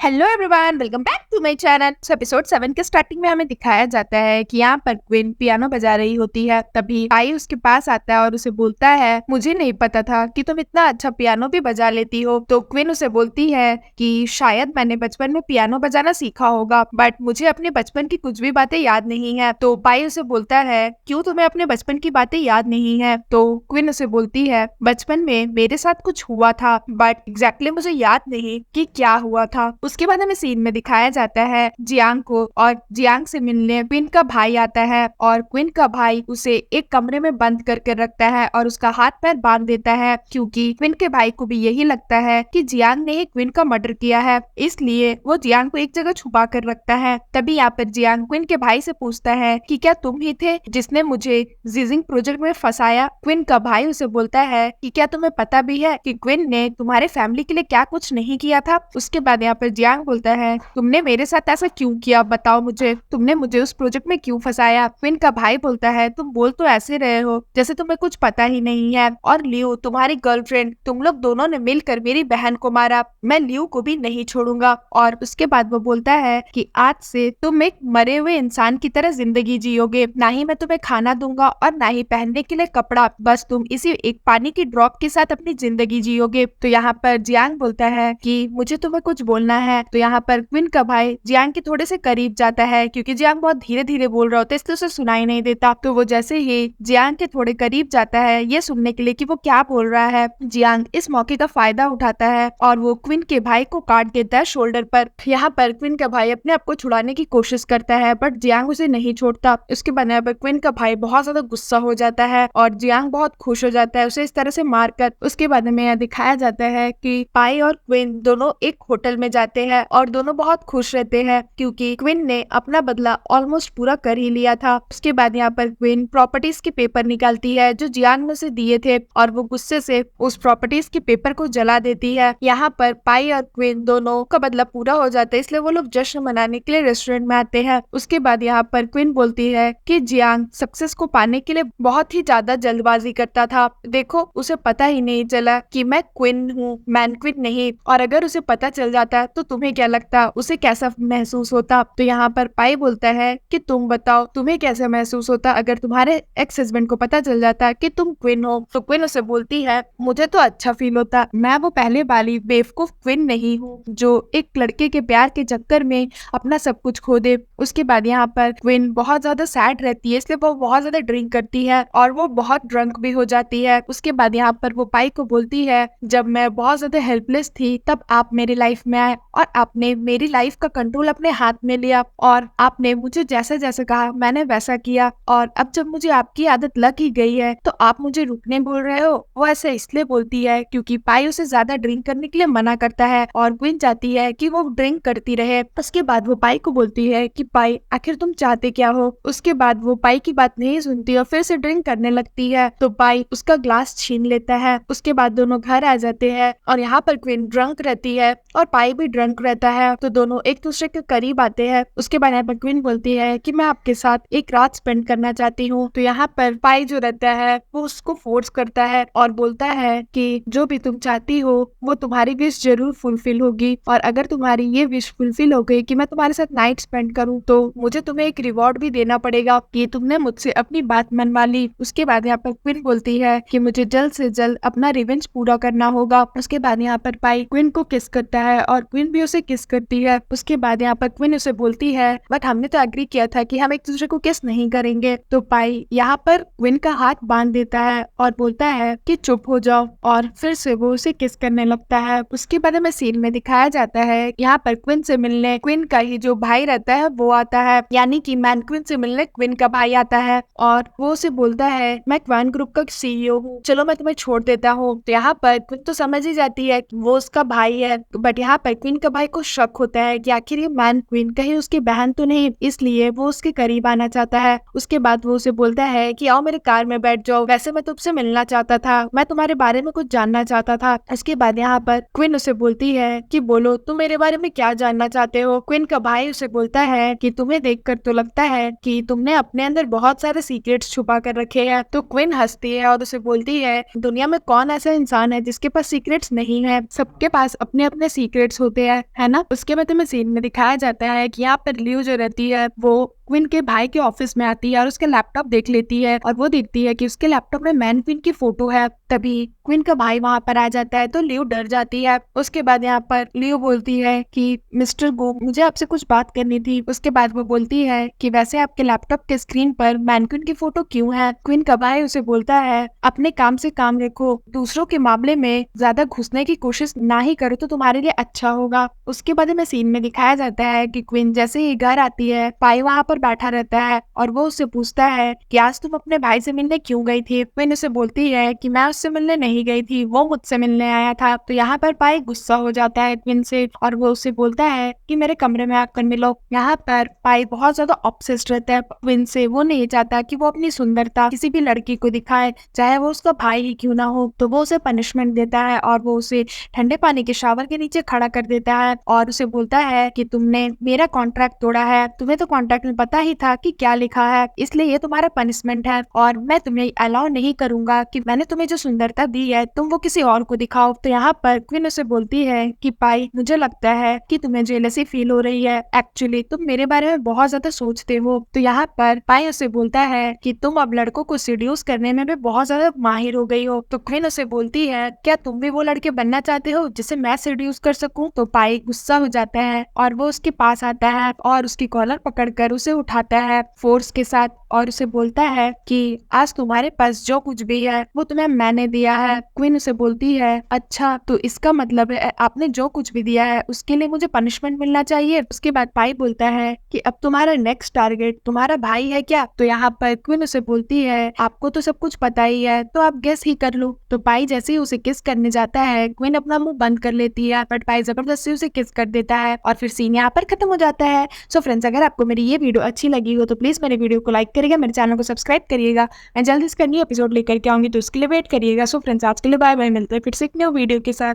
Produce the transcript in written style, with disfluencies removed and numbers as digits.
Hello everyone, welcome back to my channel. Episode 7 के starting में हमें दिखाया जाता है कि यहाँ पर क्वीन पियानो बजा रही होती है। तभी आई उसके पास आता है और उसे बोलता है, मुझे नहीं पता था कि तुम इतना अच्छा पियानो भी बजा लेती हो। तो क्वीन उसे बोलती है कि शायद मैंने बचपन में पियानो बजाना सीखा होगा, बट मुझे अपने बचपन की कुछ भी बातें याद नहीं है। तो पाई उसे बोलता है, क्यों तुम्हें अपने बचपन की बातें याद नहीं है? तो क्वीन उसे बोलती है, बचपन में मेरे साथ कुछ हुआ था, बट एग्जैक्टली मुझे याद नहीं कि क्या हुआ था। उसके बाद हमें सीन में दिखाया जाता है जियांग को, और जियांग से मिलने क्वीन का भाई आता है और क्वीन का भाई उसे एक कमरे में बंद करके रखता है और उसका हाथ पैर बांध देता है, क्योंकि क्वीन के भाई को भी यही लगता है कि जियांग ने क्वीन का मर्डर किया है, इसलिए वो जियांग को एक जगह छुपा कर रखता है। तभी यहाँ पर जियांग क्वीन के भाई से पूछता है कि क्या तुम ही थे जिसने मुझे जिजिंग प्रोजेक्ट में फंसाया? क्वीन का भाई उसे बोलता है कि क्या तुम्हें पता भी है कि क्वीन ने तुम्हारे फैमिली के लिए क्या कुछ नहीं किया था? उसके बाद यहाँ पर जियांग बोलता है, तुमने मेरे साथ ऐसा क्यों किया? बताओ मुझे, तुमने मुझे उस प्रोजेक्ट में क्यों फंसाया? क्वीन का भाई बोलता है, तुम बोल तो ऐसे रहे हो जैसे तुम्हें कुछ पता ही नहीं है। और लियो तुम्हारी गर्लफ्रेंड, तुम लोग दोनों ने मिलकर मेरी बहन को मारा, मैं लियो को भी नहीं छोड़ूंगा। और उसके बाद वो बोलता है कि आज से तुम एक मरे हुए इंसान की तरह जिंदगी जियोगे, ना ही मैं तुम्हें खाना दूंगा और ना ही पहनने के लिए कपड़ा, बस तुम इसी एक पानी की ड्रॉप के साथ अपनी जिंदगी जियोगे। तो यहाँ पर जियांग बोलता है कि मुझे तुम्हें कुछ बोलना है। तो यहाँ पर क्वीन का भाई जियांग के थोड़े से करीब जाता है, क्योंकि जियांग बहुत धीरे धीरे बोल रहा होता है, इसलिए उसे सुनाई नहीं देता। तो वो जैसे ही जियांग के थोड़े करीब जाता है ये सुनने के लिए कि वो क्या बोल रहा है, जियांग इस मौके का फायदा उठाता है और वो क्वीन के भाई को काट देता है शोल्डर पर। यहाँ पर क्वीन का भाई अपने आप को छुड़ाने की कोशिश करता है, बट जियांग उसे नहीं छोड़ता। उसके बाद यहाँ पर क्वीन का भाई बहुत ज्यादा गुस्सा हो जाता है और जियांग बहुत खुश हो जाता है उसे इस तरह से मारकर। उसके बाद में यहाँ दिखाया जाता है कि पाई और क्वीन दोनों एक होटल में जाते हैं और दोनों बहुत खुश रहते हैं, क्योंकि क्वीन ने अपना बदला ऑलमोस्ट पूरा कर ही लिया था। उसके बाद यहाँ पर क्वीन प्रॉपर्टीज के पेपर निकालती है जो जियांग ने उसे दिए थे, और वो गुस्से से उस प्रॉपर्टीज के पेपर को जला देती है। यहाँ पर पाई और क्वीन दोनों का बदला पूरा हो जाता है, इसलिए वो लोग जश्न मनाने के लिए रेस्टोरेंट में आते हैं। उसके बाद यहाँ पर क्वीन बोलती है कि जियांग सक्सेस को पाने के लिए बहुत ही ज्यादा जल्दबाजी करता था, देखो उसे पता ही नहीं चला कि मैं क्वीन हूँ, मैन क्वीन नहीं। और अगर उसे पता चल जाता तो तुम्हें क्या लगता, उसे कैसा महसूस होता? तो यहाँ पर पाई बोलता है कि तुम बताओ तुम्हें कैसा महसूस होता अगर तुम्हारे एक्स हस्बैंड को पता चल जाता कि तुम क्वीन हो? तो क्वीन उसे बोलती है, मुझे तो अच्छा फील होता, मैं वो पहले वाली बेवकूफ क्वीन नहीं हूँ जो एक लड़के के प्यार के चक्कर में अपना सब कुछ खो दे। उसके बाद यहाँ पर क्वीन बहुत ज्यादा सैड रहती है, इसलिए वो बहुत ज्यादा ड्रिंक करती है और वो बहुत ड्रंक भी हो जाती है। उसके बाद यहाँ पर वो पाई को बोलती है, जब मैं बहुत ज्यादा हेल्पलेस थी तब आप मेरी लाइफ में आए और आपने मेरी लाइफ का कंट्रोल अपने हाथ में लिया और आपने मुझे जैसे जैसे कहा मैंने वैसा किया, और अब जब मुझे आपकी आदत लग ही गई है तो आप मुझे रुकने बोल रहे हो। वो ऐसे इसलिए बोलती है क्योंकि पाई उसे ज्यादा ड्रिंक करने के लिए मना करता है और क्वीन चाहती है कि वो ड्रिंक करती रहे। उसके बाद वो पाई को बोलती है कि पाई आखिर तुम चाहते क्या हो? उसके बाद वो पाई की बात नहीं सुनती और फिर से ड्रिंक करने लगती है, तो पाई उसका ग्लास छीन लेता है। उसके बाद दोनों घर आ जाते हैं और यहाँ पर क्वीन ड्रंक रहती है और पाई भी ड्रंक रहता है, तो दोनों एक दूसरे के करीब आते हैं। उसके बाद यहाँ पर क्वीन बोलती है कि मैं आपके साथ एक रात स्पेंड करना चाहती हूँ। तो यहाँ पर पाई जो रहता है वो उसको फोर्स करता है और बोलता है कि जो भी तुम चाहती हो वो तुम्हारी विश जरूर फुलफिल होगी, और अगर तुम्हारी ये विश फुलफिल हो गई कि मैं तुम्हारे साथ नाइट स्पेंड करूँ तो मुझे तुम्हें एक रिवॉर्ड भी देना पड़ेगा कि तुमने मुझसे अपनी बात मनवा ली। उसके बाद यहाँ पर क्वीन बोलती है कि मुझे जल्द से जल्द अपना रिवेंज पूरा करना होगा। उसके बाद यहाँ पर पाई क्वीन को किस करता है और क्वीन भी उसे किस करती है। उसके बाद यहाँ पर क्वीन उसे बोलती है, बट हमने तो एग्री किया था कि हम एक दूसरे को किस नहीं करेंगे। तो पाई यहाँ पर क्वीन का हाथ बांध देता है और बोलता है कि चुप हो जाओ, और फिर से वो उसे किस करने लगता है। उसके बाद हमें सीन में दिखाया जाता है यहाँ पर क्वीन से मिलने क्वीन का ही जो भाई रहता है वो आता है, यानी कि मैन क्वीन से मिलने क्वीन का भाई आता है और वो उसे बोलता है, मैं क्वान ग्रुप का CEO हूँ, चलो मैं तुम्हें छोड़ देता हूँ। तो यहाँ पर क्वीन तो समझ ही जाती है कि वो उसका भाई है, बट यहाँ पर क्वीन का भाई को शक होता है कि आखिर ये मैन क्वीन कहीं उसकी बहन तो नहीं, इसलिए वो उसके करीब आना चाहता है। उसके बाद वो उसे बोलता है कि आओ मेरे कार में बैठ जाओ, वैसे मैं तुमसे मिलना चाहता था, मैं तुम्हारे बारे में कुछ जानना चाहता था। इसके बाद यहाँ पर क्वीन उसे बोलती है कि बोलो तुम मेरे बारे में क्या जानना चाहते हो? क्वीन का भाई उसे बोलता है कि तुम्हें देखकर तो लगता है कि तुमने अपने अंदर बहुत सारे सीक्रेट्स छुपा कर रखे हैं। तो क्वीन हंसती है और उसे बोलती है, दुनिया में कौन ऐसा इंसान है जिसके पास सीक्रेट्स नहीं है? सबके पास अपने अपने सीक्रेट्स होते हैं, है ना। उसके बाद हमें सीन में दिखाया जाता है कि यहाँ पर लियो जो रहती है वो क्वीन के भाई के ऑफिस में आती है और उसका लैपटॉप देख लेती है और वो देखती है कि उसके लैपटॉप में मैन क्वीन की फोटो है। तभी क्वीन का भाई वहां पर आ जाता है तो लियो डर जाती है। उसके बाद यहाँ पर लियो बोलती है कि मिस्टर गो, मुझे आपसे कुछ बात करनी थी। उसके बाद वो बोलती है कि वैसे आपके लैपटॉप के स्क्रीन पर मैन क्वीन की फोटो क्यों है। क्वीन का भाई उसे बोलता है अपने काम से काम रखो, दूसरों के मामले में ज्यादा घुसने की कोशिश ना ही करो तो तुम्हारे लिए अच्छा होगा। उसके बाद हमें सीन में दिखाया जाता है कि क्वीन जैसे ही घर आती है पाई वहां पर बैठा रहता है और वो उससे पूछता है कि आज तुम अपने भाई से मिलने क्यों गई थी। क्वीन उसे बोलती है कि मैं उससे मिलने नहीं गई थी, वो मुझसे मिलने आया था। तो यहाँ पर पाई गुस्सा हो जाता है क्वीन से और वो उसे बोलता है कि मेरे कमरे में आकर मिलो। यहाँ पर पाई बहुत ज्यादा ऑब्सेस्ड रहता है क्वीन से। वो नहीं चाहता कि वो अपनी सुंदरता किसी भी लड़की को दिखाए, चाहे वो उसका भाई ही क्यों ना हो। तो वो उसे पनिशमेंट देता है और वो उसे ठंडे पानी के शावर के नीचे खड़ा कर देता है और उसे बोलता है कि तुमने मेरा कॉन्ट्रैक्ट तोड़ा है, तुम्हें तो कॉन्ट्रैक्ट में पता ही था कि क्या लिखा है, इसलिए ये तुम्हारा पनिशमेंट है और मैं तुम्हें अलाउ नहीं करूंगा कि मैंने तुम्हें जो सुंदरता दी है तुम वो किसी और को दिखाओ। तो यहाँ पर क्वीन उसे बोलती है कि पाई, मुझे लगता है कि तुम्हें जेलसी फील हो रही है, एक्चुअली तुम मेरे बारे में बहुत ज्यादा सोचते हो। तो यहाँ पर पाई उसे बोलता है कि तुम अब लड़कों को सीड्यूस करने में भी बहुत ज्यादा माहिर हो गई हो। तो क्वीन उसे बोलती है क्या तुम भी वो लड़के बनना चाहते हो जिसे मैं सीड्यूस कर सकूं। तो पाई गुस्सा हो जाता है और वो उसके पास आता है और उसकी कॉलर पकड़कर उसे उठाता है फोर्स के साथ और उसे बोलता है कि आज तुम्हारे पास जो कुछ भी है वो तुम्हें मैंने दिया है। क्वीन उसे बोलती है अच्छा, तो इसका मतलब है आपने जो कुछ भी दिया है उसके लिए मुझे पनिशमेंट मिलना चाहिए। उसके बाद पाई बोलता है कि अब तुम्हारा नेक्स्ट टारगेट तुम्हारा भाई है क्या। तो यहाँ पर क्वीन उसे बोलती है आपको तो सब कुछ पता ही है तो आप गेस ही कर लो। तो पाई जैसे ही उसे किस करने जाता है क्वीन अपना मुंह बंद कर लेती है बट पाई जबरदस्ती उसे किस कर देता है और फिर सीन यहाँ पर खत्म हो जाता है। सो फ्रेंड्स, अगर आपको मेरी ये वीडियो अच्छी लगी हो तो प्लीज मेरे वीडियो को लाइक करिएगा, मेरे चैनल को सब्सक्राइब करिएगा। मैं जल्दी इसका न्यू एपिसोड लेकर के आऊंगी तो उसके लिए वेट करिएगा। सो फ्रेंड्स, आज के लिए बाय बाय, मिलते हैं फिर से एक न्यू वीडियो के साथ।